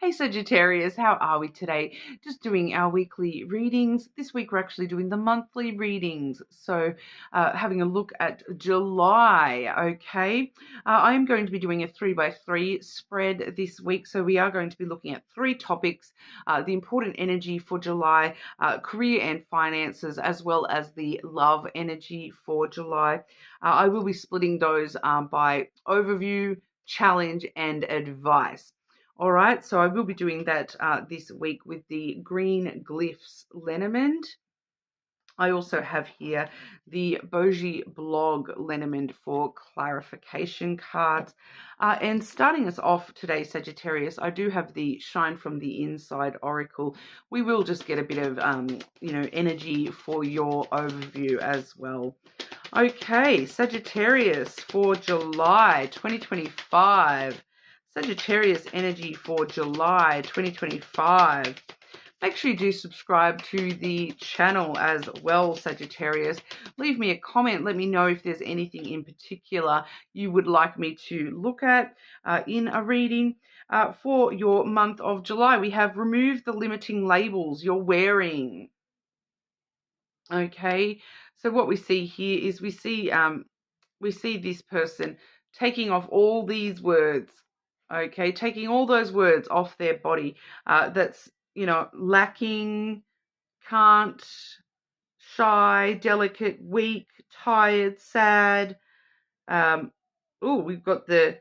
Hey Sagittarius, how are we today? Just doing our weekly readings. This week we're actually doing the monthly readings. So having a look at July, okay? I am going to be doing a 3x3 spread this week. So we are going to be looking at three topics, the important energy for July, career and finances, as well as the love energy for July. I will be splitting those by overview, challenge, and advice. All right, so I will be doing that this week with the Green Glyphs Lenormand. I also have here the Boji Blog Lenormand for clarification cards. And starting us off today, Sagittarius, I do have the Shine from the Inside Oracle. We will just get a bit of, energy for your overview as well. Okay, Sagittarius for July 2025. Sagittarius energy for July 2025. Make sure you do subscribe to the channel as well, Sagittarius. Leave me a comment. Let me know if there's anything in particular you would like me to look at in a reading. For your month of July, we have removed the limiting labels you're wearing. Okay, so what we see here is we see this person taking off all these words. Okay, taking all those words off their body. That's lacking, can't, shy, delicate, weak, tired, sad. We've got the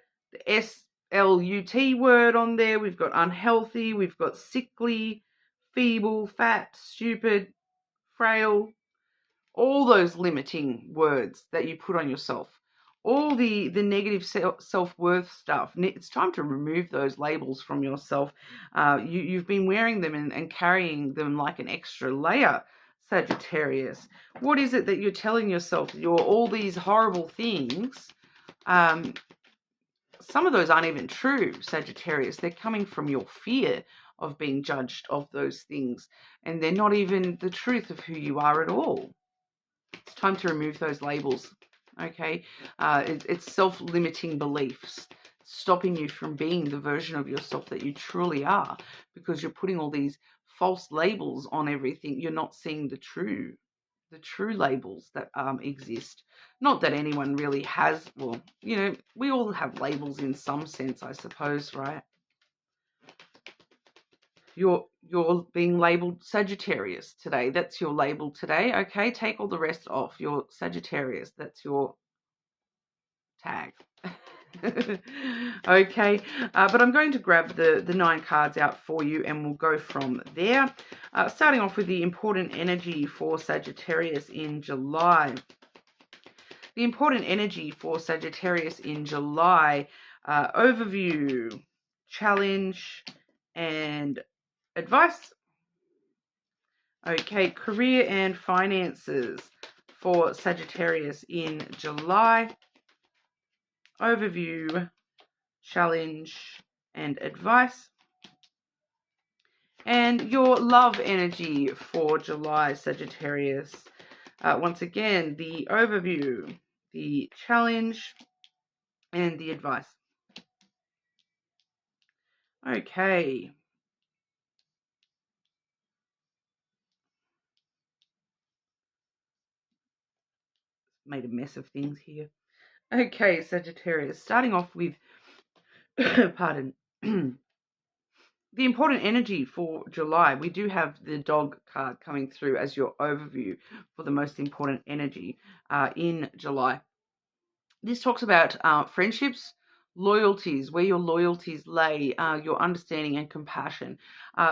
SLUT word on there. We've got unhealthy. We've got sickly, feeble, fat, stupid, frail. All those limiting words that you put on yourself. All the negative self-worth stuff. It's time to remove those labels from yourself. You've been wearing them and carrying them like an extra layer, Sagittarius. What is it that you're telling yourself? You're all these horrible things. Some of those aren't even true, Sagittarius. They're coming from your fear of being judged of those things. And they're not even the truth of who you are at all. It's time to remove those labels. Okay, it's self-limiting beliefs stopping you from being the version of yourself that you truly are, because you're putting all these false labels on everything. You're not seeing the true labels that exist. Not that anyone really has. Well, we all have labels in some sense, I suppose, right? You're being labeled Sagittarius today. That's your label today. Okay, take all the rest off. You're Sagittarius. That's your tag. Okay, but I'm going to grab the 9 cards out for you and we'll go from there. Starting off with the important energy for Sagittarius in July. The important energy for Sagittarius in July, overview, challenge, and advice. Okay, career and finances for Sagittarius in July. Overview, challenge, and advice. And your love energy for July, Sagittarius. Once again, the overview, the challenge, and the advice. Okay. Made a mess of things here. Okay, Sagittarius, starting off with, pardon, the important energy for July. We do have the dog card coming through as your overview for the most important energy in July. This talks about friendships, loyalties, where your loyalties lay, your understanding and compassion.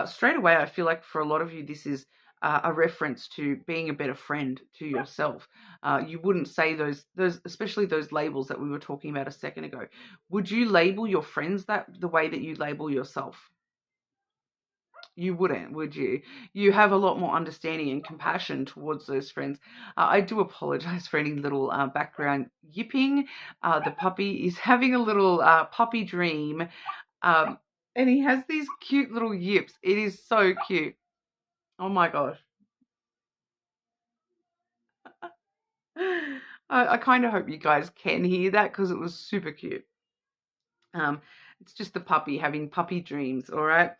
Straight away, I feel like for a lot of you, this is a reference to being a better friend to yourself. You wouldn't say those, especially those labels that we were talking about a second ago. Would you label your friends the way that you label yourself? You wouldn't, would you? You have a lot more understanding and compassion towards those friends. I do apologize for any little background yipping. The puppy is having a little puppy dream, and he has these cute little yips. It is so cute. Oh my gosh. I kind of hope you guys can hear that because it was super cute. It's just the puppy having puppy dreams, all right?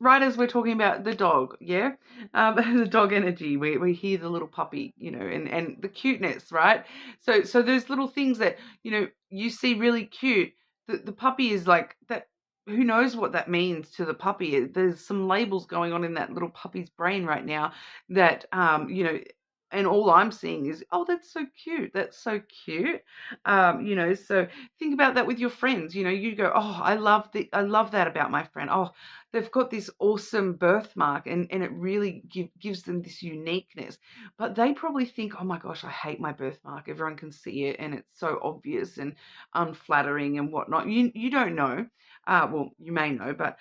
Right as we're talking about the dog, yeah? The dog energy, we hear the little puppy, and the cuteness, right? So those little things that, you see really cute, the puppy is like that. Who knows what that means to the puppy? There's some labels going on in that little puppy's brain right now that, and all I'm seeing is, oh, that's so cute. That's so cute. So think about that with your friends. You go, oh, I love that about my friend. Oh, they've got this awesome birthmark, and it really gives them this uniqueness. But they probably think, oh my gosh, I hate my birthmark. Everyone can see it, and it's so obvious and unflattering and whatnot. You don't know. Well, you may know, but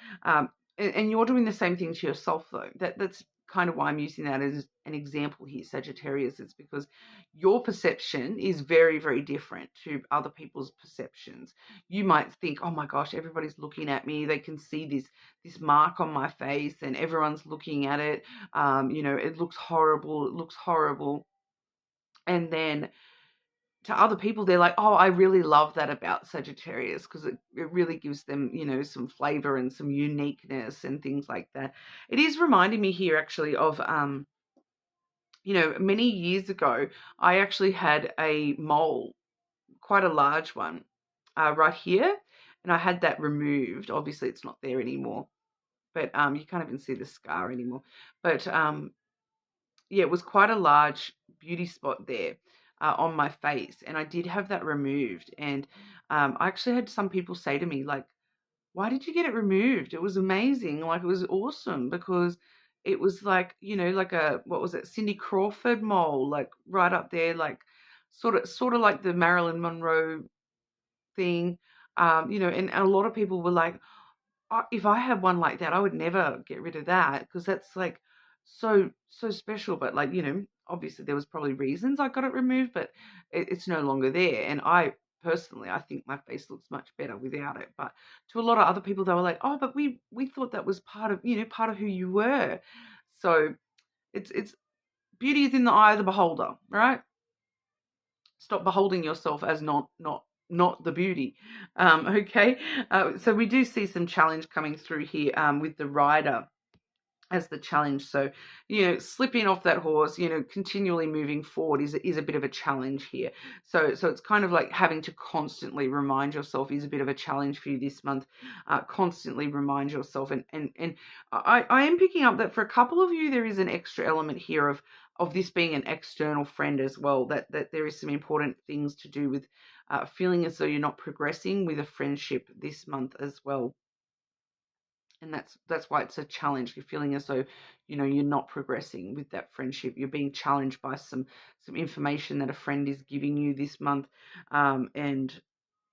and you're doing the same thing to yourself though. That's kind of why I'm using that as an example here, Sagittarius. It's because your perception is very, very different to other people's perceptions. You might think, oh my gosh, everybody's looking at me. They can see this mark on my face, and everyone's looking at it. It looks horrible. It looks horrible. And then to other people, they're like, oh, I really love that about Sagittarius because it really gives them, some flavor and some uniqueness and things like that. It is reminding me here actually of, many years ago, I actually had a mole, quite a large one, right here. And I had that removed. Obviously, it's not there anymore, but you can't even see the scar anymore. But yeah, it was quite a large beauty spot there on my face, and I did have that removed. And I actually had some people say to me, like, why did you get it removed? It was amazing. Like, it was awesome because it was like, like what was it, Cindy Crawford mole, like right up there, like sort of like the Marilyn Monroe thing. And a lot of people were like, if I had one like that, I would never get rid of that because that's like so special. But like, obviously there was probably reasons I got it removed, but it's no longer there. And I personally, I think my face looks much better without it. But to a lot of other people, they were like, oh, but we thought that was part of who you were. So it's beauty is in the eye of the beholder, right? Stop beholding yourself as not the beauty. Okay, so we do see some challenge coming through here with the rider as the challenge. So, slipping off that horse, continually moving forward is a bit of a challenge here. So it's kind of like having to constantly remind yourself is a bit of a challenge for you this month. Constantly remind yourself. And I am picking up that for a couple of you, there is an extra element here of this being an external friend as well, that there is some important things to do with feeling as though you're not progressing with a friendship this month as well. And that's why it's a challenge. You're feeling as though, you're not progressing with that friendship. You're being challenged by some information that a friend is giving you this month. And,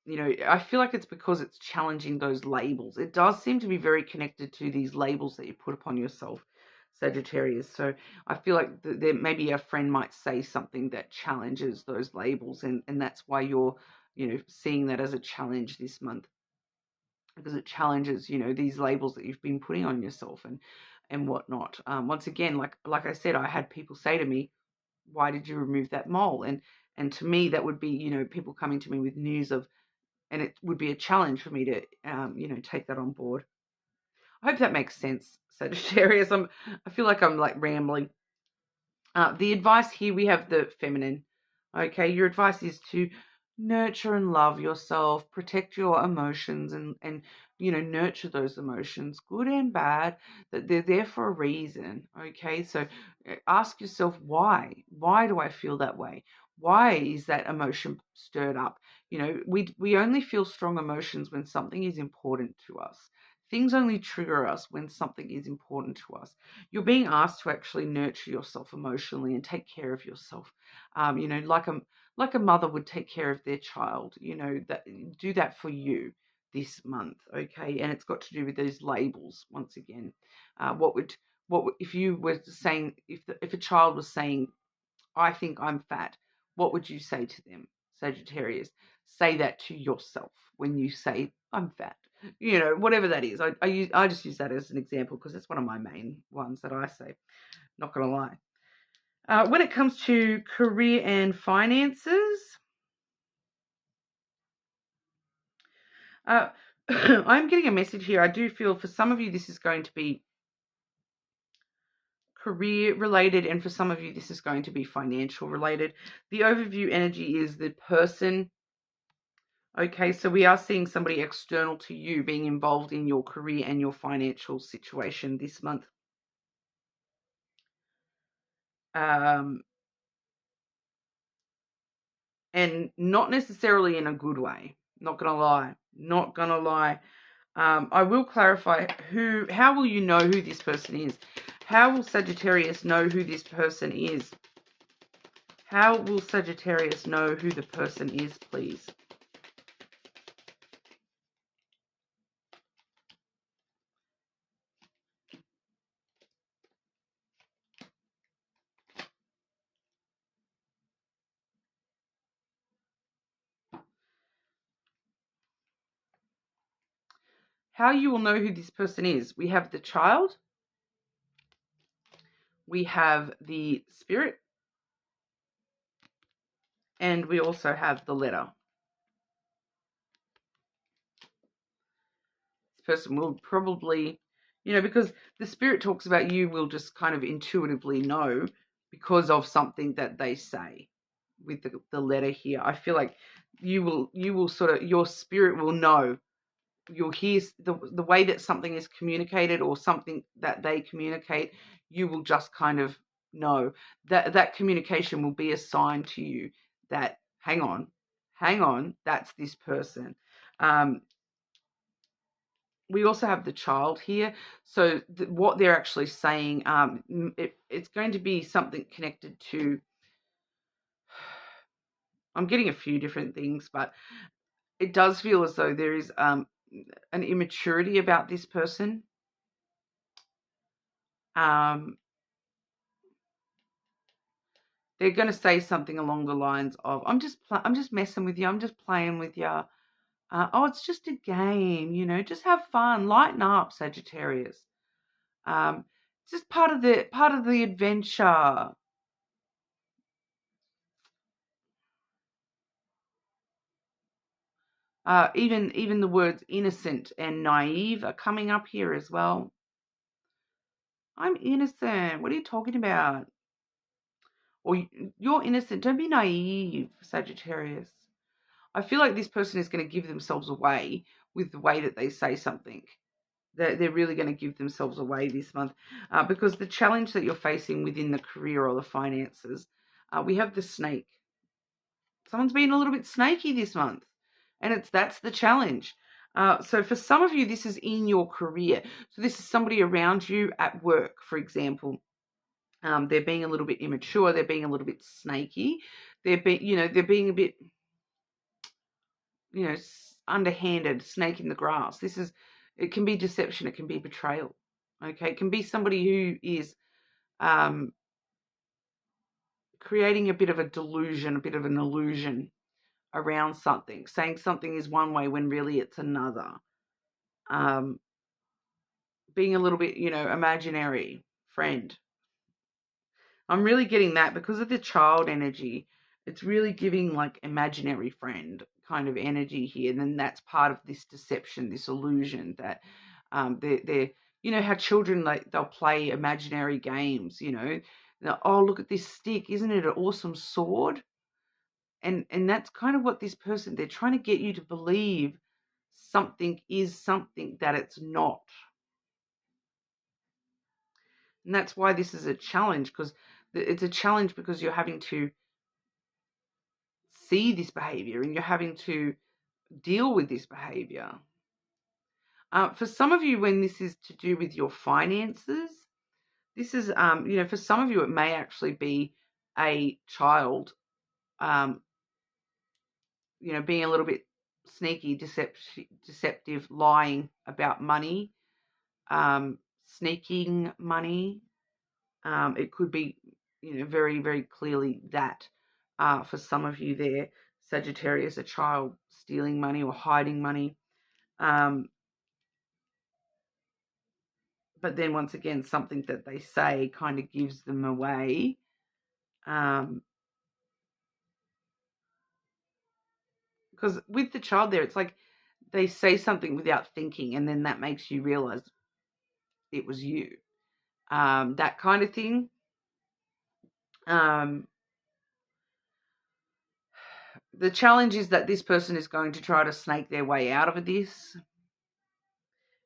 I feel like it's because it's challenging those labels. It does seem to be very connected to these labels that you put upon yourself, Sagittarius. So I feel like there maybe a friend might say something that challenges those labels. And that's why you're, seeing that as a challenge this month, because it challenges, these labels that you've been putting on yourself and whatnot. Once again, like I said, I had people say to me, why did you remove that mole? And to me, that would be, people coming to me with news of, and it would be a challenge for me to, take that on board. I hope that makes sense, Sagittarius. I feel like I'm like rambling. The advice here, we have the feminine. Okay, your advice is to nurture and love yourself, protect your emotions, and nurture those emotions, good and bad, that they're there for a reason. Okay, so ask yourself why. Why do I feel that way? Why is that emotion stirred up? We only feel strong emotions when something is important to us. Things only trigger us when something is important to us. You're being asked to actually nurture yourself emotionally and take care of yourself. Like a mother would take care of their child. That do that for you this month, okay? And it's got to do with those labels once again. What if you were saying, if a child was saying, I think I'm fat, what would you say to them, Sagittarius? Say that to yourself when you say I'm fat. Whatever that is. I just use that as an example because it's one of my main ones that I say. Not gonna lie. When it comes to career and finances, I'm getting a message here. I do feel for some of you this is going to be career related, and for some of you this is going to be financial related. The overview energy is the person. Okay, so we are seeing somebody external to you being involved in your career and your financial situation this month. And not necessarily in a good way. Not gonna lie. Not gonna lie. I will clarify how will you know who this person is? How will Sagittarius know who this person is? How will Sagittarius know who the person is, please? How you will know who this person is. We have the child. We have the spirit. And we also have the letter. This person will probably, because the spirit talks about you will just kind of intuitively know because of something that they say with the letter here. I feel like you will sort of, your spirit will know. You'll hear the way that something is communicated or something that they communicate, you will just kind of know that communication will be a sign to you that hang on, that's this person. We also have the child here. So what they're actually saying, it's going to be something connected to, I'm getting a few different things, but it does feel as though there is an immaturity about this person. They're going to say something along the lines of, I'm just messing with you. I'm just playing with you. Oh, it's just a game, just have fun, lighten up, Sagittarius. It's just part of the adventure. Even the words innocent and naive are coming up here as well. I'm innocent. What are you talking about? Or you're innocent. Don't be naive, Sagittarius. I feel like this person is going to give themselves away with the way that they say something. They're really going to give themselves away this month because the challenge that you're facing within the career or the finances, we have the snake. Someone's been a little bit snaky this month, and that's the challenge. So for some of you, this is in your career. So this is somebody around you at work, for example. They're being a little bit immature. They're being a little bit snaky. They're being a bit, underhanded, snake in the grass. It can be deception. It can be betrayal. Okay. It can be somebody who is, creating a bit of a delusion, a bit of an illusion around something, saying something is one way when really it's another. Being a little bit, imaginary friend. I'm really getting that because of the child energy. It's really giving like imaginary friend kind of energy here. And then that's part of this deception, this illusion that they're how children, like, they'll play imaginary games, oh, look at this stick. Isn't it an awesome sword? And that's kind of what this person, they're trying to get you to believe something is something that it's not. And that's why this is a challenge, because it's a challenge because you're having to see this behavior and you're having to deal with this behavior. For some of you, when this is to do with your finances, this is, for some of you, it may actually be a child, being a little bit sneaky, deceptive, lying about money, sneaking money. It could be, very, very clearly that for some of you there, Sagittarius, a child stealing money or hiding money. But then once again, something that they say kind of gives them away. Because with the child there, it's like they say something without thinking, and then that makes you realize it was you. That kind of thing. The challenge is that this person is going to try to snake their way out of this.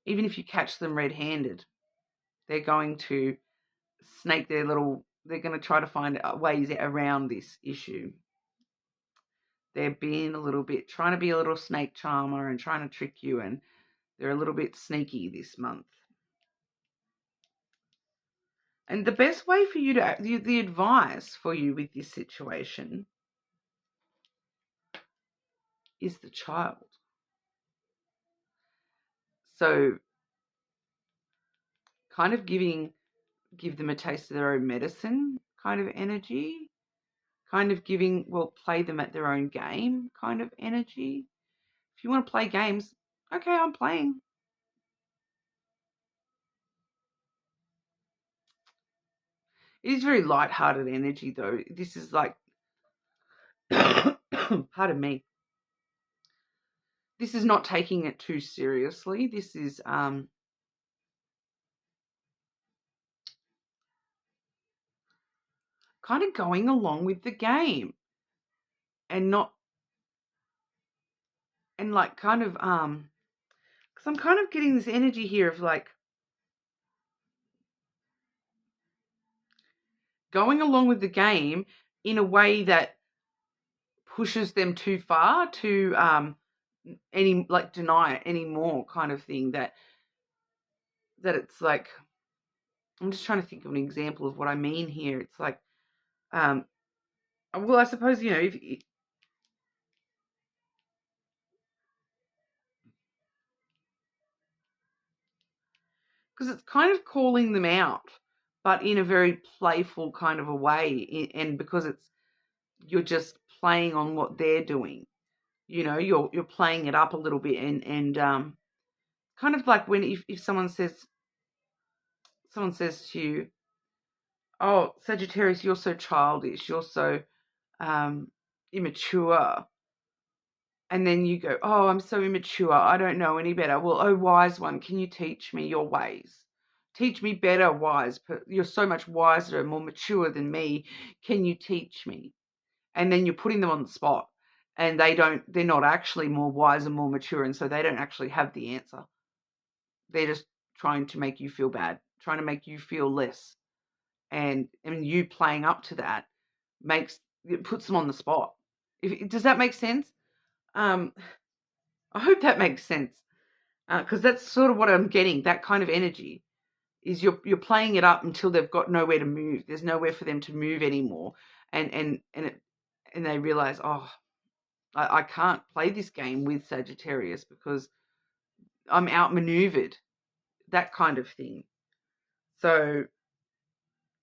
Even if you catch them red-handed, they're going to snake they're going to try to find ways around this issue. They're being trying to be a little snake charmer and trying to trick you, and they're a little bit sneaky this month. And the best way for you the advice for you with this situation is the child. So kind of give them a taste of their own medicine kind of energy, kind of play them at their own game kind of energy. If you want to play games, okay, I'm playing. It is very light-hearted energy, though. This is like, pardon me. This is not taking it too seriously. This is kind of going along with the game, and like kind of because I'm kind of getting this energy here of like going along with the game in a way that pushes them too far to deny it anymore kind of thing, that it's like, I'm just trying to think of an example of what I mean here. It's like, well, I suppose, if because it's kind of calling them out, but in a very playful kind of a way, and because you're just playing on what they're doing, you're playing it up a little bit, and kind of like when if someone says to you, "Oh, Sagittarius, you're so childish, you're so immature," and then you go, "Oh, I'm so immature, I don't know any better." Well, oh, wise one, can you teach me your ways? Teach me better, wise. You're so much wiser and more mature than me. Can you teach me? And then you're putting them on the spot, and they're not actually more wise and more mature, and so they don't actually have the answer. They're just trying to make you feel bad, trying to make you feel less. And you playing up to that puts them on the spot. Does that make sense? I hope that makes sense, because that's sort of what I'm getting. That kind of energy is you're playing it up until they've got nowhere to move. There's nowhere for them to move anymore, and they realize, oh, I can't play this game with Sagittarius because I'm outmaneuvered. That kind of thing. So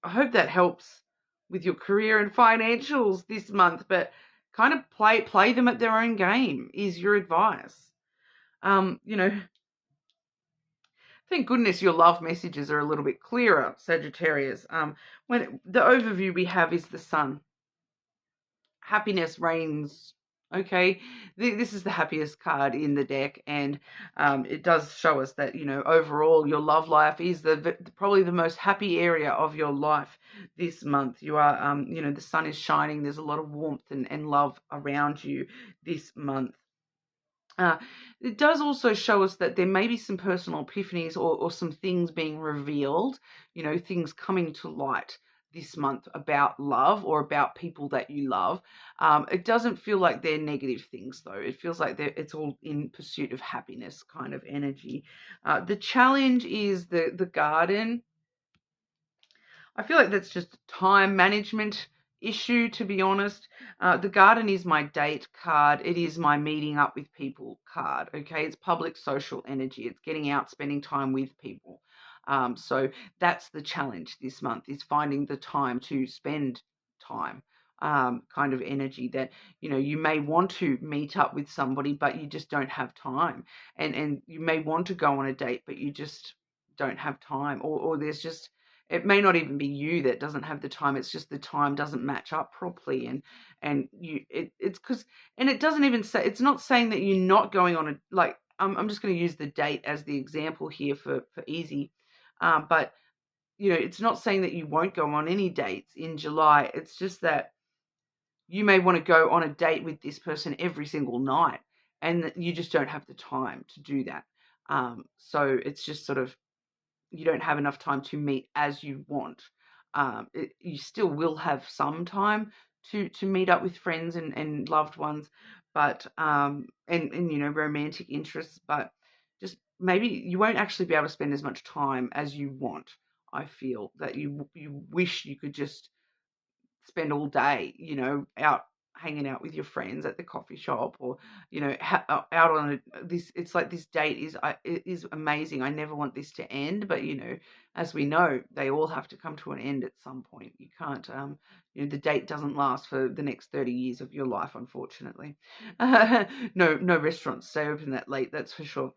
I hope that helps with your career and financials this month, but kind of play them at their own game is your advice. Thank goodness your love messages are a little bit clearer, Sagittarius. When the overview we have is the Sun. Happiness reigns. Okay, this is the happiest card in the deck, and it does show us that overall your love life is probably the most happy area of your life this month. You are the sun is shining. There's a lot of warmth and love around you this month. It does also show us that there may be some personal epiphanies or some things being revealed, things coming to light this month about love or about people that you love. It doesn't feel like they're negative things, though. It feels like it's all in pursuit of happiness kind of energy. The challenge is the garden. I feel like that's just a time management issue, to be honest. The garden is my date card. It is my meeting up with people card. Okay, it's public social energy. It's getting out, spending time with people. So that's the challenge this month, is finding the time to spend time. Kind of energy that you may want to meet up with somebody, but you just don't have time, and you may want to go on a date, but you just don't have time, or there's just, it may not even be you that doesn't have the time. It's just the time doesn't match up properly, it's because, and it doesn't even say, it's not saying that you're not going on I'm just going to use the date as the example here for easy. But, it's not saying that you won't go on any dates in July. It's just that you may want to go on a date with this person every single night, and that you just don't have the time to do that. So it's just sort of, you don't have enough time to meet as you want. You still will have some time to meet up with friends and loved ones, but and romantic interests, but just maybe you won't actually be able to spend as much time as you want. I feel that you wish you could just spend all day, out hanging out with your friends at the coffee shop, or out on this. It's like, this date is amazing. I never want this to end, but as we know, they all have to come to an end at some point. You can't, the date doesn't last for the next 30 years of your life, unfortunately. No restaurants stay open that late, that's for sure.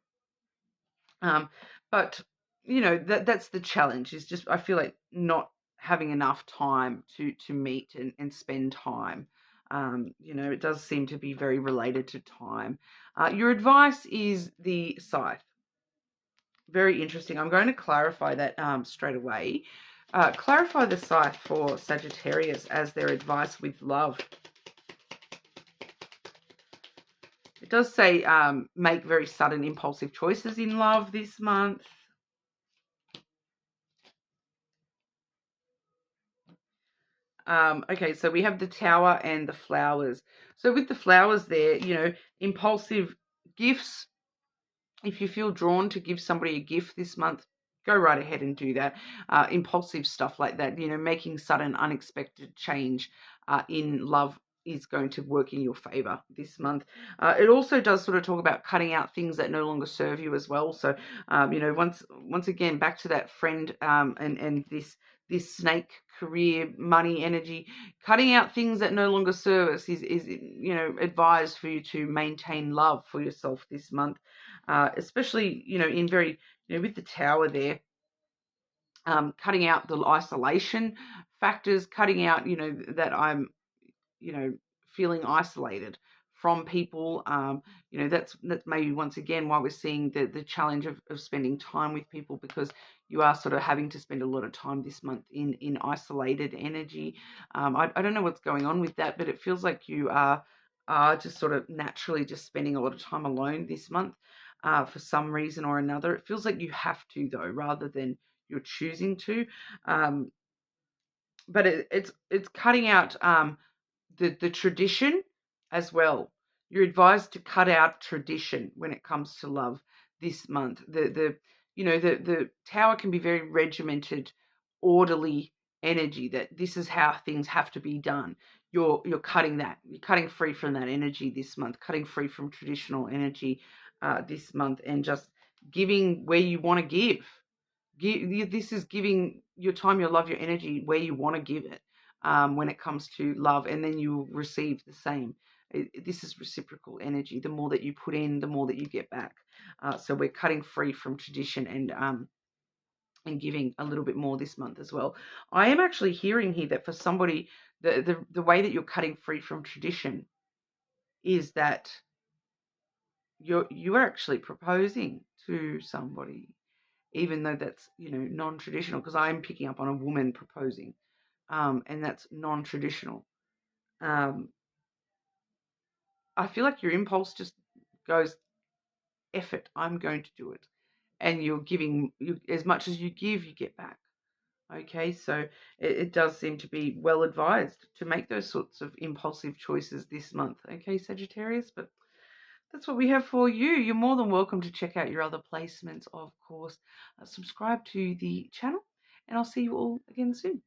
But that's the challenge, is just, I feel like, not having enough time to meet and spend time. It does seem to be very related to time. Your advice is the scythe. Very interesting. I'm going to clarify that straight away. Clarify the scythe for Sagittarius as their advice with love. It does say make very sudden, impulsive choices in love this month. Okay, so we have the Tower and the flowers. So with the flowers there, impulsive gifts. If you feel drawn to give somebody a gift this month, go right ahead and do that. Impulsive stuff like that, making sudden, unexpected change in love is going to work in your favor this month. It also does sort of talk about cutting out things that no longer serve you as well. So, once again, back to that friend and this snake career, money, energy, cutting out things that no longer serve us is advised for you to maintain love for yourself this month. Especially, in very, with the Tower there, cutting out the isolation factors, cutting out, that I'm, feeling isolated from people. That's maybe once again why we're seeing the challenge of spending time with people, because you are sort of having to spend a lot of time this month in isolated energy. I don't know what's going on with that, but it feels like you are just sort of naturally just spending a lot of time alone this month. For some reason or another. It feels like you have to, though, rather than you're choosing to. But it's cutting out the tradition as well. You're advised to cut out tradition when it comes to love this month. The Tower can be very regimented, orderly energy, that this is how things have to be done. You're cutting that. You're cutting free from that energy this month, cutting free from traditional energy this month, and just giving where you want to give. This is giving your time, your love, your energy where you want to give it when it comes to love, and then you receive the same. This is reciprocal energy. The more that you put in, the more that you get back. So we're cutting free from tradition and giving a little bit more this month as well. I am actually hearing here that for somebody, the way that you're cutting free from tradition is that you're actually proposing to somebody, even though that's non-traditional, because I'm picking up on a woman proposing, and that's non-traditional. I feel like your impulse just goes, F it, I'm going to do it, and you're giving, as much as you give, you get back. Okay, so it does seem to be well advised to make those sorts of impulsive choices this month. Okay, Sagittarius, but that's what we have for you. You're more than welcome to check out your other placements, of course. Subscribe to the channel, and I'll see you all again soon.